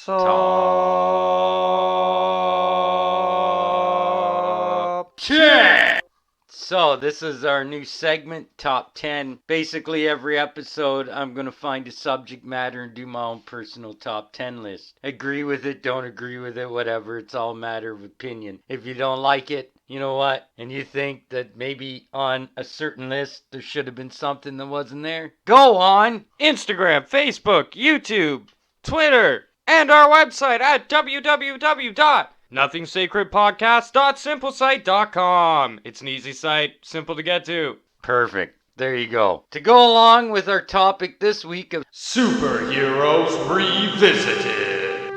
Top 10. So this is our new segment, Top 10. Basically every episode I'm going to find a subject matter and do my own personal Top 10 list. Agree with it, don't agree with it, whatever. It's all a matter of opinion. If you don't like it, you know what? And you think that maybe on a certain list there should have been something that wasn't there, go on Instagram, Facebook, YouTube, Twitter, and our website at www.nothingsacredpodcast.simplesite.com. It's an easy site, simple to get to. Perfect. There you go. To go along with our topic this week of Superheroes Revisited.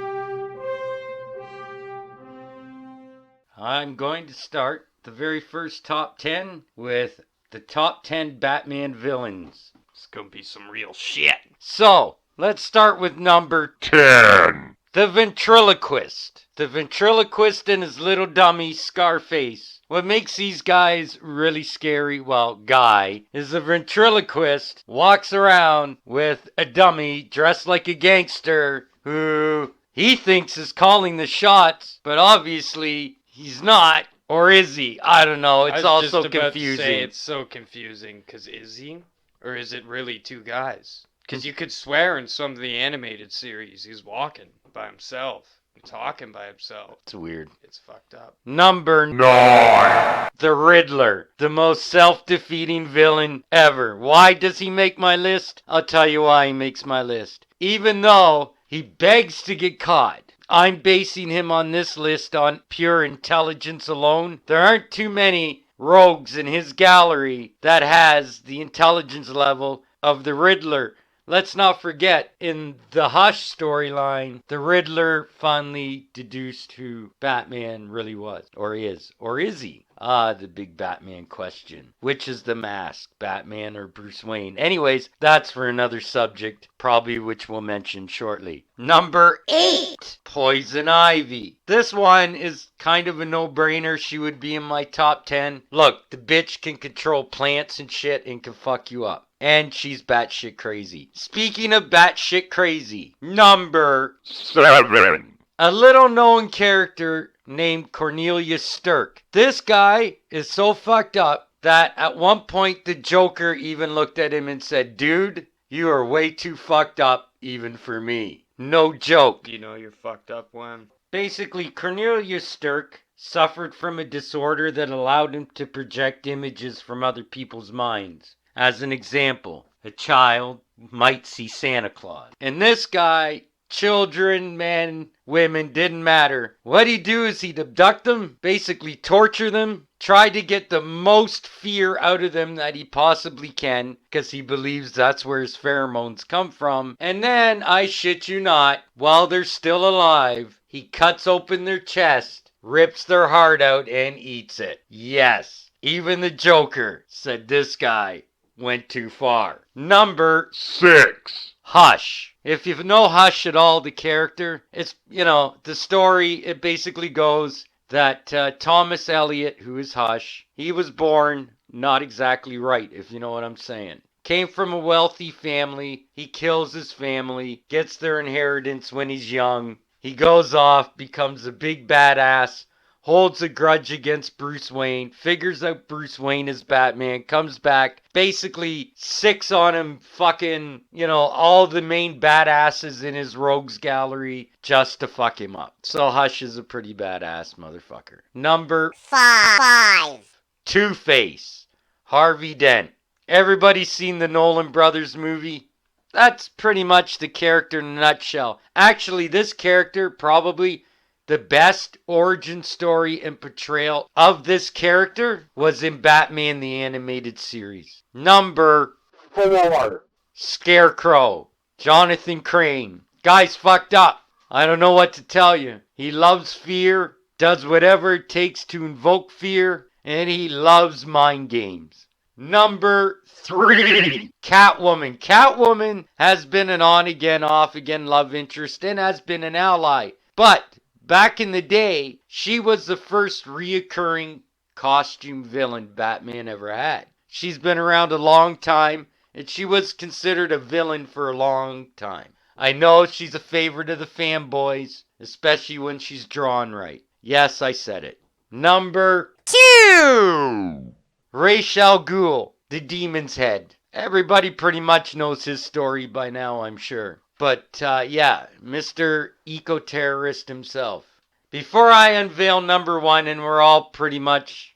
I'm going to start the very first top 10 with the top 10 Batman villains. It's gonna be some real shit. So, let's start with number 10. The Ventriloquist. The Ventriloquist and his little dummy, Scarface. What makes these guys really scary, is the Ventriloquist walks around with a dummy dressed like a gangster who he thinks is calling the shots, but obviously he's not. Or is he? I don't know. It's all so confusing. It's so confusing, because is he? Or is it really two guys? Because you could swear in some of the animated series he's walking by himself. Talking by himself. It's weird. It's fucked up. Number 9. The Riddler. The most self-defeating villain ever. Why does he make my list? I'll tell you why he makes my list. Even though he begs to get caught, I'm basing him on this list on pure intelligence alone. There aren't too many rogues in his gallery that has the intelligence level of the Riddler. Let's not forget, in the Hush storyline, the Riddler finally deduced who Batman really was. Or is. Or is he? The big Batman question. Which is the mask, Batman or Bruce Wayne? Anyways, that's for another subject, probably which we'll mention shortly. Number 8. Poison Ivy. This one is kind of a no-brainer. She would be in my top 10. Look, the bitch can control plants and shit and can fuck you up. And she's batshit crazy. Speaking of batshit crazy, number 7. A little known character named Cornelius Stirk. This guy is so fucked up that at one point the Joker even looked at him and said, "Dude, you are way too fucked up even for me." No joke. You know you're fucked up when? Basically, Cornelius Stirk suffered from a disorder that allowed him to project images from other people's minds. As an example, a child might see Santa Claus. And this guy, children, men, women, didn't matter. What he'd do is he'd abduct them, basically torture them, try to get the most fear out of them that he possibly can, because he believes that's where his pheromones come from. And then, I shit you not, while they're still alive, he cuts open their chest, rips their heart out, and eats it. Yes, even the Joker said this guy went too far. Number 6. Hush. If you know Hush at all, the character, it's, the story, it basically goes that Thomas Elliot, who is Hush, he was born not exactly right, if you know what I'm saying. Came from a wealthy family. He kills his family, gets their inheritance when he's young. He goes off, becomes a big badass, holds a grudge against Bruce Wayne, figures out Bruce Wayne is Batman, comes back, basically sicks on him fucking, all the main badasses in his rogues gallery just to fuck him up. So Hush is a pretty badass motherfucker. Number 5. Two-Face. Harvey Dent. Everybody's seen the Nolan Brothers movie? That's pretty much the character in a nutshell. Actually, this character probably the best origin story and portrayal of this character was in Batman the Animated Series. Number 4. Scarecrow. Jonathan Crane. Guy's fucked up. I don't know what to tell you. He loves fear, does whatever it takes to invoke fear, and he loves mind games. Number 3. Catwoman. Catwoman has been an on-again, off-again love interest and has been an ally. But back in the day, she was the first reoccurring costume villain Batman ever had. She's been around a long time, and she was considered a villain for a long time. I know she's a favorite of the fanboys, especially when she's drawn right. Yes, I said it. Number 2! Ra's al Ghul, the Demon's Head. Everybody pretty much knows his story by now, I'm sure. But yeah, Mr. Eco-Terrorist himself. Before I unveil number 1, and we're all pretty much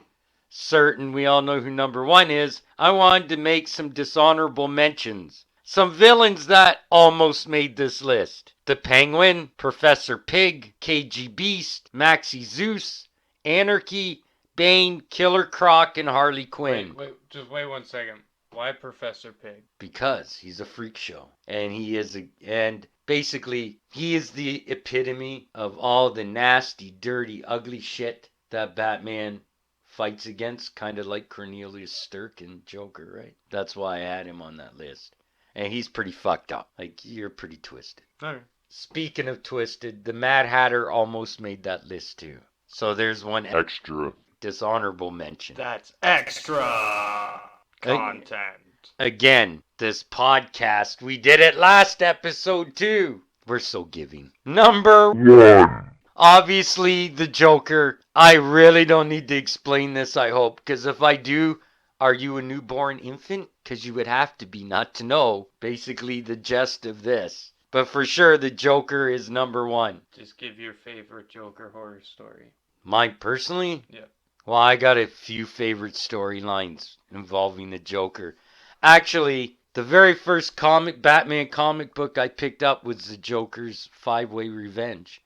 certain we all know who number 1 is, I wanted to make some dishonorable mentions. Some villains that almost made this list. The Penguin, Professor Pig, KG Beast, Maxie Zeus, Anarchy, Bane, Killer Croc, and Harley Quinn. Just wait 1 second. Why Professor Pig? Because he's a freak show. And basically, he is the epitome of all the nasty, dirty, ugly shit that Batman fights against, kind of like Cornelius Stirk and Joker, right? That's why I had him on that list. And he's pretty fucked up. Like, you're pretty twisted. Okay. Speaking of twisted, the Mad Hatter almost made that list too. So there's one Extra. dishonorable mention. That's extra content. Again, this podcast, we did it last episode too. We're so giving. Number 1. obviously, the Joker. I really don't need to explain this, I hope, because if I do, are you a newborn infant? Because you would have to be not to know basically the gist of this. But for sure, the Joker is number 1. Just give your favorite Joker horror story. Mine personally? Yeah. Well, I got a few favorite storylines involving the Joker. Actually, the very first Batman comic book I picked up was the Joker's 5-Way Revenge.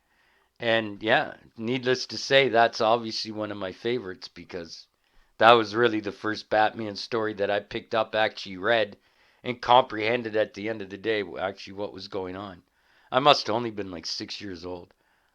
And yeah, needless to say, that's obviously one of my favorites because that was really the first Batman story that I picked up, actually read, and comprehended at the end of the day actually what was going on. I must have only been like 6 years old.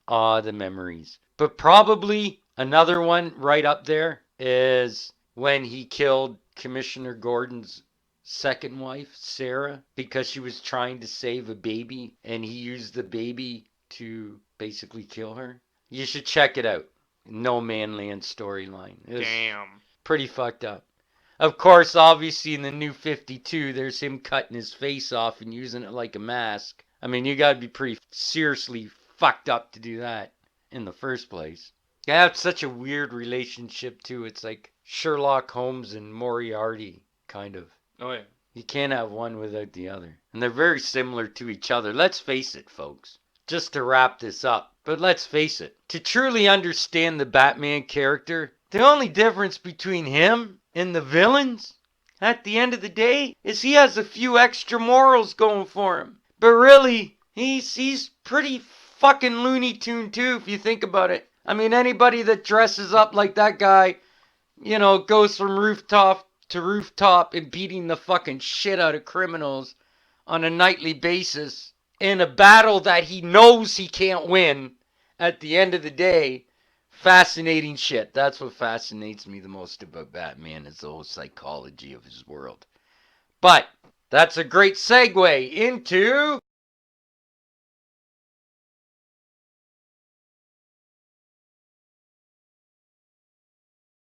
Ah, the memories. But probably another one right up there is when he killed Commissioner Gordon's second wife, Sarah, because she was trying to save a baby, and he used the baby to basically kill her. You should check it out. No Man Land storyline. Damn. Pretty fucked up. Of course, obviously in the New 52, there's him cutting his face off and using it like a mask. I mean, you gotta be pretty seriously fucked up to do that in the first place. Yeah, it's such a weird relationship too. It's like Sherlock Holmes and Moriarty, kind of. Oh yeah. You can't have one without the other. And they're very similar to each other. Let's face it, folks. Just to wrap this up, but let's face it. To truly understand the Batman character, the only difference between him and the villains, at the end of the day, is he has a few extra morals going for him. But really, he's pretty fucking Looney Tune too, if you think about it. I mean, anybody that dresses up like that guy, you know, goes from rooftop to rooftop and beating the fucking shit out of criminals on a nightly basis in a battle that he knows he can't win at the end of the day. Fascinating shit. That's what fascinates me the most about Batman, is the whole psychology of his world. But that's a great segue into